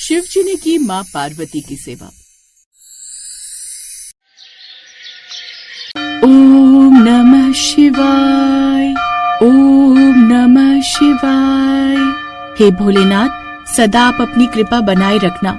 शिव जी ने की माँ पार्वती की सेवा। ओम नमः शिवाय, ओम नमः शिवाय। हे भोलेनाथ, सदा आप अपनी कृपा बनाए रखना।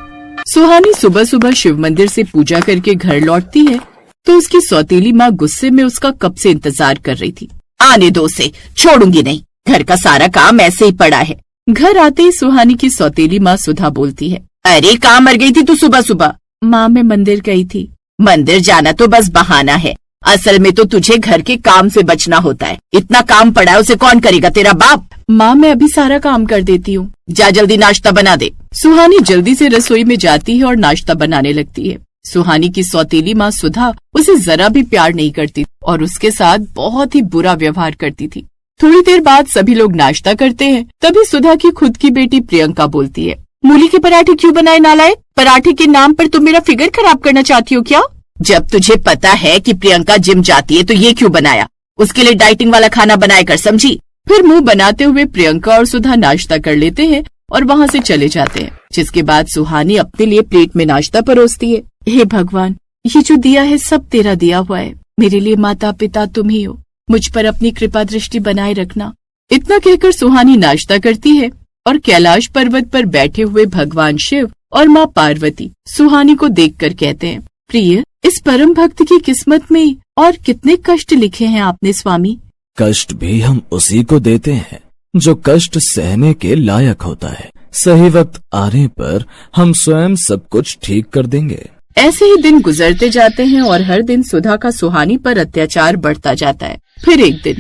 सुहानी सुबह सुबह शिव मंदिर से पूजा करके घर लौटती है तो उसकी सौतेली माँ गुस्से में उसका कब से इंतजार कर रही थी। आने दो उसे, छोड़ूंगी नहीं, घर का सारा काम ऐसे ही पड़ा है। घर आते ही सुहानी की सौतेली माँ सुधा बोलती है, अरे कहाँ मर गई थी तू सुबह सुबह? माँ मैं मंदिर गई थी। मंदिर जाना तो बस बहाना है, असल में तो तुझे घर के काम से बचना होता है। इतना काम पड़ा है, उसे कौन करेगा, तेरा बाप? माँ मैं अभी सारा काम कर देती हूँ। जा जल्दी नाश्ता बना दे। सुहानी जल्दी से रसोई में जाती है और नाश्ता बनाने लगती है। सुहानी की सौतेली माँ सुधा उसे जरा भी प्यार नहीं करती और उसके साथ बहुत ही बुरा व्यवहार करती थी। थोड़ी देर बाद सभी लोग नाश्ता करते हैं, तभी सुधा की खुद की बेटी प्रियंका बोलती है, मूली के पराठे क्यों बनाए नालायक? पराठे के नाम पर तुम मेरा फिगर खराब करना चाहती हो क्या? जब तुझे पता है कि प्रियंका जिम जाती है तो ये क्यों बनाया? उसके लिए डाइटिंग वाला खाना बनाया कर, समझी? फिर मुंह बनाते हुए प्रियंका और सुधा नाश्ता कर लेते हैं और वहाँ से चले जाते हैं। जिसके बाद सुहानी अपने लिए प्लेट में नाश्ता परोसती है। हे भगवान, ये जो दिया है सब तेरा दिया हुआ है। मेरे लिए माता पिता तुम ही हो, मुझ पर अपनी कृपा दृष्टि बनाए रखना। इतना कहकर सुहानी नाश्ता करती है और कैलाश पर्वत पर बैठे हुए भगवान शिव और माँ पार्वती सुहानी को देखकर कहते हैं, प्रिय, इस परम भक्त की किस्मत में और कितने कष्ट लिखे हैं आपने स्वामी। कष्ट भी हम उसी को देते हैं जो कष्ट सहने के लायक होता है। सही वक्त आने पर हम स्वयं सब कुछ ठीक कर देंगे। ऐसे ही दिन गुजरते जाते हैं और हर दिन सुधा का सुहानी पर अत्याचार बढ़ता जाता है। फिर एक दिन,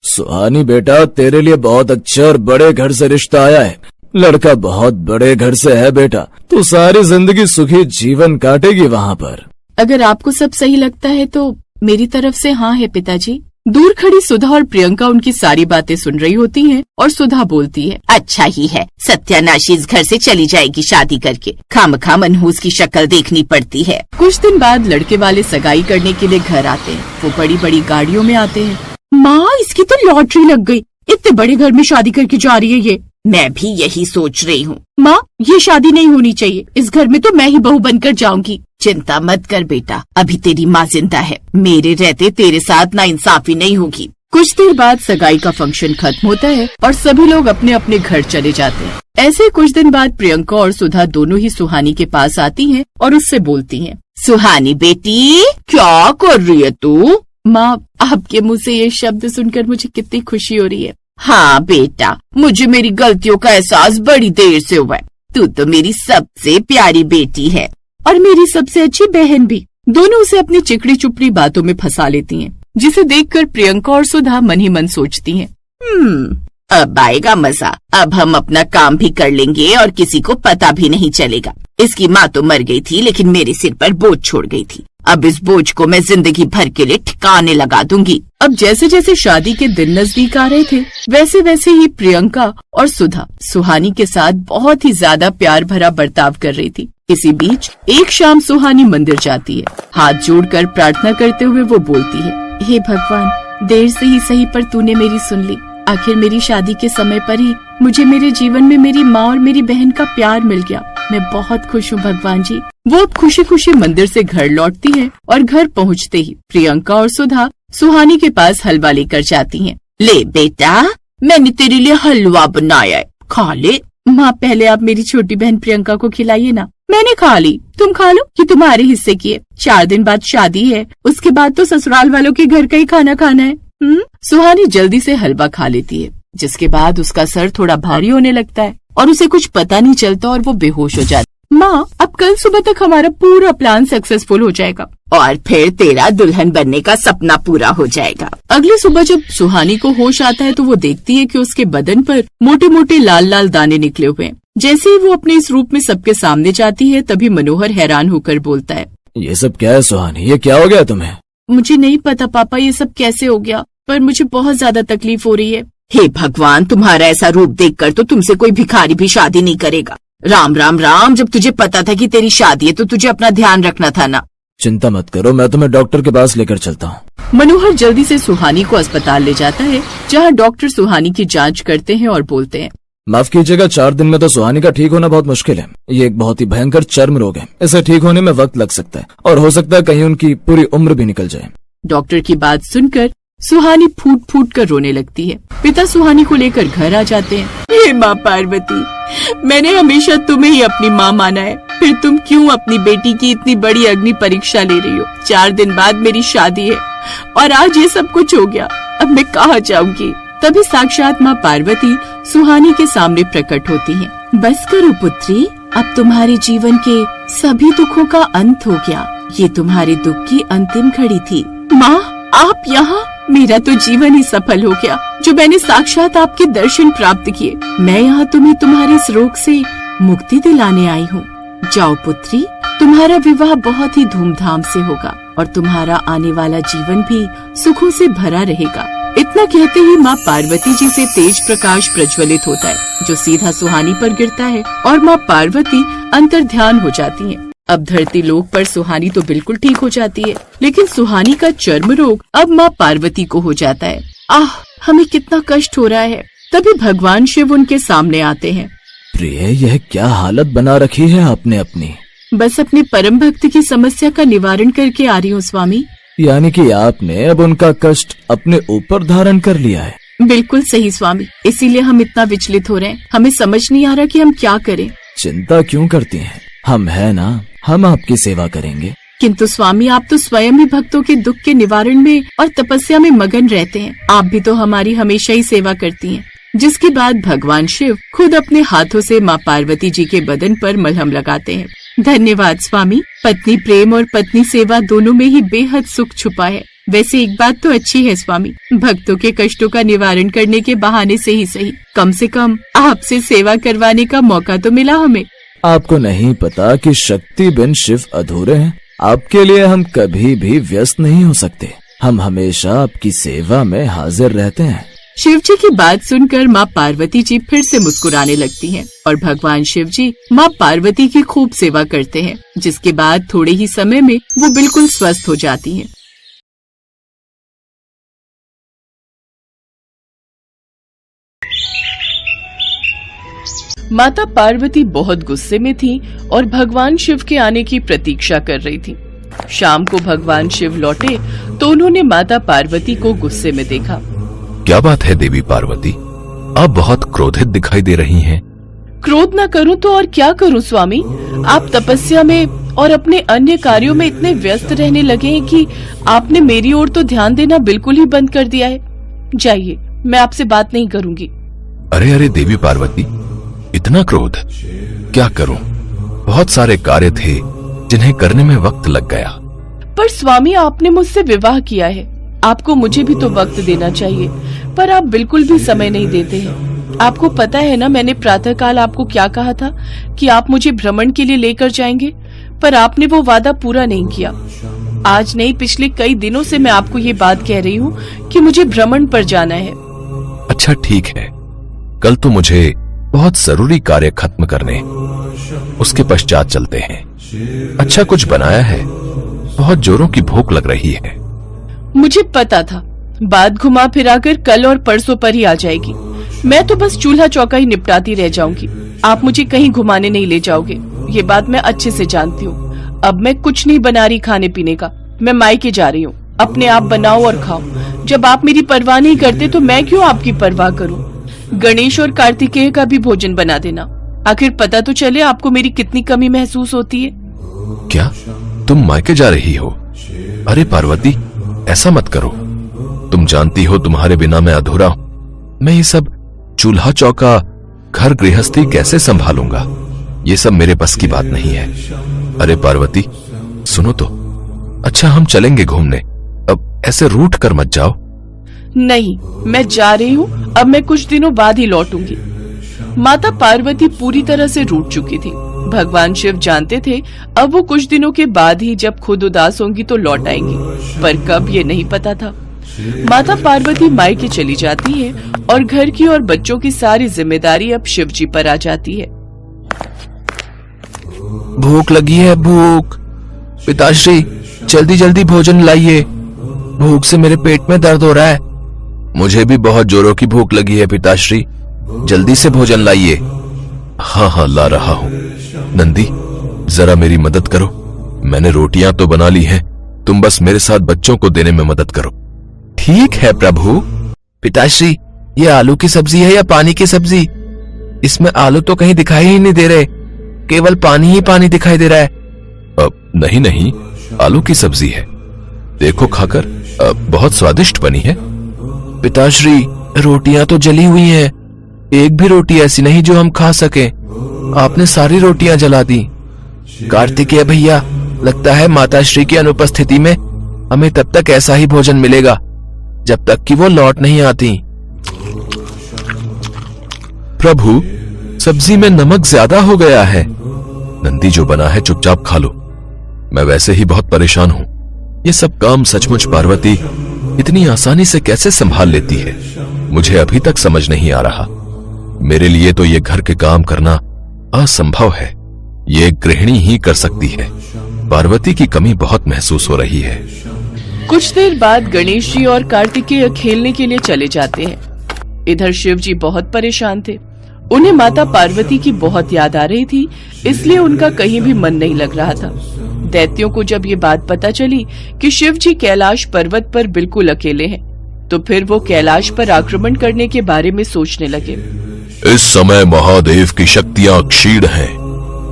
सुहानी बेटा, तेरे लिए बहुत अच्छा और बड़े घर से रिश्ता आया है। लड़का बहुत बड़े घर से है बेटा, तू सारी जिंदगी सुखी जीवन काटेगी वहाँ पर। अगर आपको सब सही लगता है तो मेरी तरफ से हाँ है पिताजी। दूर खड़ी सुधा और प्रियंका उनकी सारी बातें सुन रही होती हैं और सुधा बोलती है, अच्छा ही है, सत्यानाशी इस घर से चली जाएगी शादी करके। खामखा मनहूस की शक्ल देखनी पड़ती है। कुछ दिन बाद लड़के वाले सगाई करने के लिए घर आते हैं। वो बड़ी बड़ी गाड़ियों में आते हैं। माँ, इसकी तो लॉटरी लग गई, इतने बड़े घर में शादी करके जा रही है ये। मैं भी यही सोच रही हूँ। माँ, ये शादी नहीं होनी चाहिए, इस घर में तो मैं ही बहू बनकर जाऊंगी। चिंता मत कर बेटा, अभी तेरी माँ जिंदा है, मेरे रहते तेरे साथ नाइंसाफी नहीं होगी। कुछ देर बाद सगाई का फंक्शन खत्म होता है और सभी लोग अपने अपने घर चले जाते हैं। ऐसे कुछ दिन बाद प्रियंका और सुधा दोनों ही सुहानी के पास आती हैं और उससे बोलती हैं, सुहानी बेटी, क्या कर रही है तू? माँ, आपके मुँह से ये शब्द सुनकर मुझे कितनी खुशी हो रही है। हाँ बेटा, मुझे मेरी गलतियों का एहसास बड़ी देर से हुआ है। तू तो मेरी सबसे प्यारी बेटी है और मेरी सबसे अच्छी बहन भी। दोनों उसे अपनी चिकड़ी चुपड़ी बातों में फंसा लेती हैं, जिसे देखकर प्रियंका और सुधा मन ही मन सोचती हैं, अब आएगा मजा। अब हम अपना काम भी कर लेंगे और किसी को पता भी नहीं चलेगा। इसकी माँ तो मर गई थी लेकिन मेरे सिर पर बोझ छोड़ गई थी। अब इस बोझ को मैं जिंदगी भर के लिए ठिकाने लगा दूंगी। अब जैसे जैसे शादी के दिन नजदीक आ रहे थे वैसे वैसे ही प्रियंका और सुधा सुहानी के साथ बहुत ही ज्यादा प्यार भरा बर्ताव कर रही थी। इसी बीच एक शाम सुहानी मंदिर जाती है। हाथ जोड़कर प्रार्थना करते हुए वो बोलती है, हे भगवान, देर से ही सही पर तूने मेरी सुन ली। आखिर मेरी शादी के समय पर ही मुझे मेरे जीवन में मेरी माँ और मेरी बहन का प्यार मिल गया। मैं बहुत खुश हूँ भगवान जी। वो खुशी खुशी मंदिर से घर लौटती है और घर पहुँचते ही प्रियंका और सुधा सुहानी के पास हलवा लेकर जाती हैं। ले बेटा, मैंने तेरे लिए हलवा बनाया है, खा ले। माँ, पहले आप मेरी छोटी बहन प्रियंका को खिलाइए ना। मैंने खा ली, तुम खा लो, ये तुम्हारे हिस्से की है। 4 दिन बाद शादी है, उसके बाद तो ससुराल वालों के घर का ही खाना खाना है। सुहानी जल्दी से हलवा खा लेती है, जिसके बाद उसका सर थोड़ा भारी होने लगता है और उसे कुछ पता नहीं चलता और वो बेहोश हो जाती। माँ, अब कल सुबह तक हमारा पूरा प्लान सक्सेसफुल हो जाएगा और फिर तेरा दुल्हन बनने का सपना पूरा हो जाएगा। अगली सुबह जब सुहानी को होश आता है तो वो देखती है कि उसके बदन पर मोटे मोटे लाल लाल दाने निकले हुए हैं। जैसे ही वो अपने इस रूप में सबके सामने जाती है तभी मनोहर हैरान होकर बोलता है, ये सब क्या है सुहानी, ये क्या हो गया तुम्हें? मुझे नहीं पता पापा ये सब कैसे हो गया, पर मुझे बहुत ज्यादा तकलीफ हो रही है। हे भगवान, तुम्हारा ऐसा रूप देखकर तो तुमसे कोई भिखारी भी शादी नहीं करेगा। राम राम राम, जब तुझे पता था कि तेरी शादी है तो तुझे अपना ध्यान रखना था ना। चिंता मत करो, मैं तुम्हें डॉक्टर के पास लेकर चलता हूँ। मनोहर जल्दी से सुहानी को अस्पताल ले जाता है, जहाँ डॉक्टर सुहानी की जांच करते हैं और बोलते हैं, माफ कीजिएगा, 4 दिन में तो सुहानी का ठीक होना बहुत मुश्किल है। ये एक बहुत ही भयंकर चर्म रोग है, इसे ठीक होने में वक्त लग सकता है और हो सकता है कहीं उनकी पूरी उम्र भी निकल जाए। डॉक्टर की बात सुनकर सुहानी फूट फूट कर रोने लगती है। पिता सुहानी को लेकर घर आ जाते हैं। हे माँ पार्वती, मैंने हमेशा तुम्हें ही अपनी माँ माना है, फिर तुम क्यों अपनी बेटी की इतनी बड़ी अग्नि परीक्षा ले रही हो? 4 दिन बाद मेरी शादी है और आज ये सब कुछ हो गया, अब मैं कहाँ जाऊंगी? तभी साक्षात माँ पार्वती सुहानी के सामने प्रकट होती हैं। बस करो पुत्री, अब तुम्हारे जीवन के सभी दुखों का अंत हो गया। ये तुम्हारे दुख की अंतिम घड़ी थी। माँ, आप यहाँ? मेरा तो जीवन ही सफल हो गया जो मैंने साक्षात आपके दर्शन प्राप्त किए। मैं यहाँ तुम्हें तुम्हारे इस रोग से मुक्ति दिलाने आई हूँ। जाओ पुत्री, तुम्हारा विवाह बहुत ही धूमधाम से होगा और तुम्हारा आने वाला जीवन भी सुखों से भरा रहेगा। इतना कहते ही माँ पार्वती जी से तेज प्रकाश प्रज्वलित होता है जो सीधा सुहानी पर गिरता है और माँ पार्वती अंतर्ध्यान हो जाती हैं। अब धरती लोक पर सुहानी तो बिल्कुल ठीक हो जाती है, लेकिन सुहानी का चर्म रोग अब माँ पार्वती को हो जाता है। आह, हमें कितना कष्ट हो रहा है। तभी भगवान शिव उनके सामने आते हैं। प्रिय, यह क्या हालत बना रखी है आपने अपनी? बस अपने परम भक्त की समस्या का निवारण करके आ रही हूँ स्वामी। यानी कि आपने अब उनका कष्ट अपने ऊपर धारण कर लिया है? बिल्कुल सही स्वामी, इसीलिए हम इतना विचलित हो रहे हैं। हमें समझ नहीं आ रहा कि हम क्या करें। चिंता क्यों करती हैं? हम है ना, हम आपकी सेवा करेंगे। किंतु स्वामी, आप तो स्वयं ही भक्तों के दुख के निवारण में और तपस्या में मगन रहते हैं। आप भी तो हमारी हमेशा ही सेवा करती हैं। जिसके बाद भगवान शिव खुद अपने हाथों से माँ पार्वती जी के बदन पर मलहम लगाते हैं। धन्यवाद स्वामी। पत्नी प्रेम और पत्नी सेवा दोनों में ही बेहद सुख छुपा है। वैसे एक बात तो अच्छी है स्वामी, भक्तों के कष्टों का निवारण करने के बहाने से ही सही, कम से कम आपसे सेवा करवाने का मौका तो मिला हमें। आपको नहीं पता कि शक्ति बिन शिव अधूरे हैं। आपके लिए हम कभी भी व्यस्त नहीं हो सकते। हम हमेशा आपकी सेवा में हाजिर रहते हैं। शिव जी की बात सुनकर माँ पार्वती जी फिर से मुस्कुराने लगती हैं और भगवान शिव जी माँ पार्वती की खूब सेवा करते हैं, जिसके बाद थोड़े ही समय में वो बिल्कुल स्वस्थ हो जाती हैं। माता पार्वती बहुत गुस्से में थीं और भगवान शिव के आने की प्रतीक्षा कर रही थीं। शाम को भगवान शिव लौटे तो उन्होंने माता पार्वती को गुस्से में देखा। क्या बात है देवी पार्वती, आप बहुत क्रोधित दिखाई दे रही हैं। क्रोध न करूं तो और क्या करूं स्वामी, आप तपस्या में और अपने अन्य कार्यों में इतने व्यस्त रहने लगे हैं कि आपने मेरी ओर तो ध्यान देना बिल्कुल ही बंद कर दिया है। जाइए, मैं आपसे बात नहीं करूंगी। अरे अरे देवी पार्वती, इतना क्रोध? क्या करूं, बहुत सारे कार्य थे जिन्हें करने में वक्त लग गया। पर स्वामी, आपने मुझसे विवाह किया है, आपको मुझे भी तो वक्त देना चाहिए, पर आप बिल्कुल भी समय नहीं देते हैं। आपको पता है ना, मैंने प्रातःकाल आपको क्या कहा था कि आप मुझे भ्रमण के लिए लेकर जाएंगे, पर आपने वो वादा पूरा नहीं किया। आज नहीं, पिछले कई दिनों से मैं आपको ये बात कह रही हूँ कि मुझे भ्रमण पर जाना है। अच्छा ठीक है, कल तो मुझे बहुत जरूरी कार्य खत्म करने, उसके पश्चात चलते हैं। अच्छा कुछ बनाया है? बहुत जोरों की भूख लग रही है। मुझे पता था बात घुमा फिराकर कल और परसों पर ही आ जाएगी। मैं तो बस चूल्हा चौका ही निपटाती रह जाऊंगी, आप मुझे कहीं घुमाने नहीं ले जाओगे, ये बात मैं अच्छे से जानती हूँ। अब मैं कुछ नहीं बना रही खाने पीने का, मैं मायके जा रही हूँ। अपने आप बनाओ और खाओ। जब आप मेरी परवाह नहीं करते तो मैं क्यों आपकी परवाह करूँ। गणेश और कार्तिकेय का भी भोजन बना देना, आखिर पता तो चले आपको मेरी कितनी कमी महसूस होती है। क्या तुम मायके जा रही हो? अरे पार्वती, ऐसा मत करो। तुम जानती हो तुम्हारे बिना मैं अधूरा हूँ। मैं ये सब चूल्हा चौका, घर गृहस्थी कैसे संभालूंगा? ये सब मेरे बस की बात नहीं है। अरे पार्वती सुनो तो, अच्छा हम चलेंगे घूमने, अब ऐसे रूठ कर मत जाओ। नहीं, मैं जा रही हूँ, अब मैं कुछ दिनों बाद ही लौटूंगी। माता पार्वती पूरी तरह से रूठ चुकी थी। भगवान शिव जानते थे अब वो कुछ दिनों के बाद ही जब खुद उदास होंगी तो लौट आएंगी, पर कब ये नहीं पता था। माता पार्वती मायके चली जाती है और घर की और बच्चों की सारी जिम्मेदारी अब शिव जी पर आ जाती है। भूख लगी है, भूख। पिताश्री जल्दी जल्दी भोजन लाइए, भूख से मेरे पेट में दर्द हो रहा है। मुझे भी बहुत जोरों की भूख लगी है पिताश्री, जल्दी से भोजन लाइए। हाँ हाँ, ला रहा हूं। नंदी, जरा मेरी मदद करो। मैंने रोटियां तो बना ली हैं, तुम बस मेरे साथ बच्चों को देने में मदद करो। ठीक है प्रभु। पिताश्री, ये आलू की सब्जी है या पानी की सब्जी? इसमें आलू तो कहीं दिखाई ही नहीं दे रहे, केवल पानी ही पानी दिखाई दे रहा है। नहीं नहीं, आलू की सब्जी है, देखो खाकर, बहुत स्वादिष्ट बनी है। पिताश्री, रोटियां तो जली हुई हैं, एक भी रोटी ऐसी नहीं जो हम खा सके। आपने सारी रोटियां जला दी। कार्तिकेय भैया, लगता है माताश्री की अनुपस्थिति में हमें तब तक ऐसा ही भोजन मिलेगा जब तक कि वो लौट नहीं आती। प्रभु, सब्जी में नमक ज्यादा हो गया है। नंदी, जो बना है चुपचाप खा लो, मैं वैसे ही बहुत परेशान हूं। ये सब काम सचमुच पार्वती इतनी आसानी से कैसे संभाल लेती है, मुझे अभी तक समझ नहीं आ रहा। मेरे लिए तो ये घर के काम करना असंभव है, ये एक गृहिणी ही कर सकती है। पार्वती की कमी बहुत महसूस हो रही है। कुछ देर बाद गणेश जी और कार्तिकेय खेलने के लिए चले जाते हैं। इधर शिव जी बहुत परेशान थे, उन्हें माता पार्वती की बहुत याद आ रही थी, इसलिए उनका कहीं भी मन नहीं लग रहा था। दैत्यों को जब ये बात पता चली कि शिव जी कैलाश पर्वत पर बिल्कुल अकेले हैं, तो फिर वो कैलाश पर आक्रमण करने के बारे में सोचने लगे। इस समय महादेव की शक्तियां क्षीण हैं,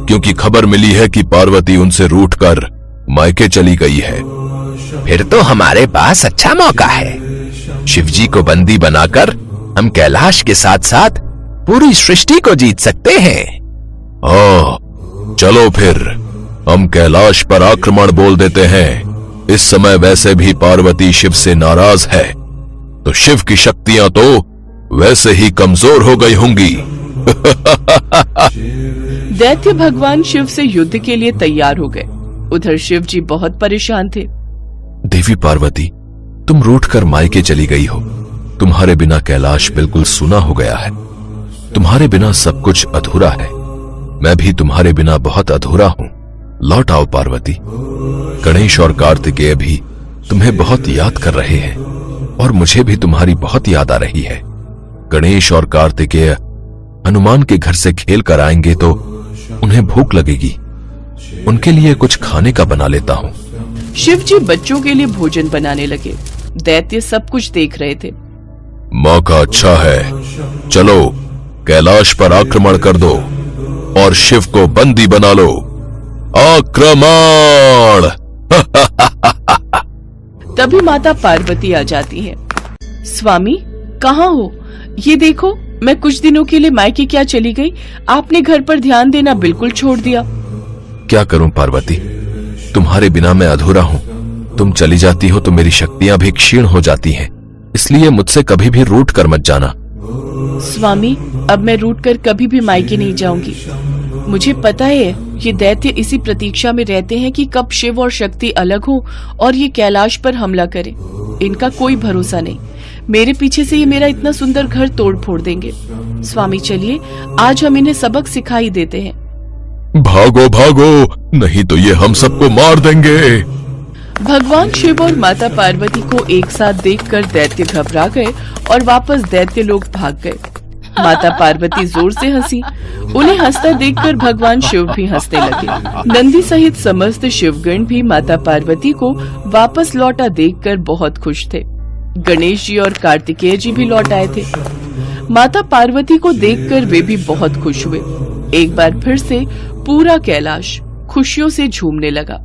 क्योंकि खबर मिली है कि पार्वती उनसे रूठकर मायके चली गई है। फिर तो हमारे पास अच्छा मौका है। शिवजी को बंदी बनाकर हम कैलाश के साथ साथ पूरी सृष्टि को जीत सकते हैं। चलो फिर हम कैलाश पर आक्रमण बोल देते हैं। इस समय वैसे भी पार्वती शिव से नाराज है, तो शिव की शक्तियां तो वैसे ही कमजोर हो गई होंगी। दैत्य भगवान शिव से युद्ध के लिए तैयार हो गए। उधर शिव जी बहुत परेशान थे। देवी पार्वती, तुम रूठकर मायके चली गई हो। तुम्हारे बिना कैलाश बिल्कुल सूना हो गया है। तुम्हारे बिना सब कुछ अधूरा है। मैं भी तुम्हारे बिना बहुत अधूरा हूं। लौट आओ पार्वती। गणेश और कार्तिकेय भी तुम्हें बहुत याद कर रहे हैं और मुझे भी तुम्हारी बहुत याद आ रही है। गणेश और कार्तिकेय हनुमान के घर से खेल कर आएंगे तो उन्हें भूख लगेगी। उनके लिए कुछ खाने का बना लेता हूँ। शिव जी बच्चों के लिए भोजन बनाने लगे। दैत्य सब कुछ देख रहे थे। मौका अच्छा है, चलो कैलाश पर आक्रमण कर दो और शिव को बंदी बना लो। आक्रमण! तभी माता पार्वती आ जाती है। स्वामी, कहाँ हो? ये देखो, मैं कुछ दिनों के लिए मायके क्या चली गई, आपने घर पर ध्यान देना बिल्कुल छोड़ दिया। क्या करूं पार्वती, तुम्हारे बिना मैं अधूरा हूं। तुम चली जाती हो तो मेरी शक्तियां भी क्षीण हो जाती हैं, इसलिए मुझसे कभी भी रूठ कर मत जाना। स्वामी, अब मैं रूठ कर कभी भी मायके नहीं जाऊंगी। मुझे पता है ये दैत्य इसी प्रतीक्षा में रहते हैं कि कब शिव और शक्ति अलग हो और ये कैलाश पर हमला करें। इनका कोई भरोसा नहीं, मेरे पीछे से ये मेरा इतना सुंदर घर तोड़ फोड़ देंगे। स्वामी चलिए, आज हम इन्हें सबक सिखाई देते हैं। भागो भागो, नहीं तो ये हम सबको मार देंगे। भगवान शिव और माता पार्वती को एक साथ देखकर दैत्य घबरा गए और वापस दैत्य लोग भाग गए। माता पार्वती जोर से हंसी। उन्हें हंसता देखकर भगवान शिव भी हंसने लगे। नंदी सहित समस्त शिवगण भी माता पार्वती को वापस लौटा देखकर बहुत खुश थे। गणेश जी और कार्तिकेय जी भी लौट आए थे। माता पार्वती को देखकर वे भी बहुत खुश हुए। एक बार फिर से पूरा कैलाश खुशियों से झूमने लगा।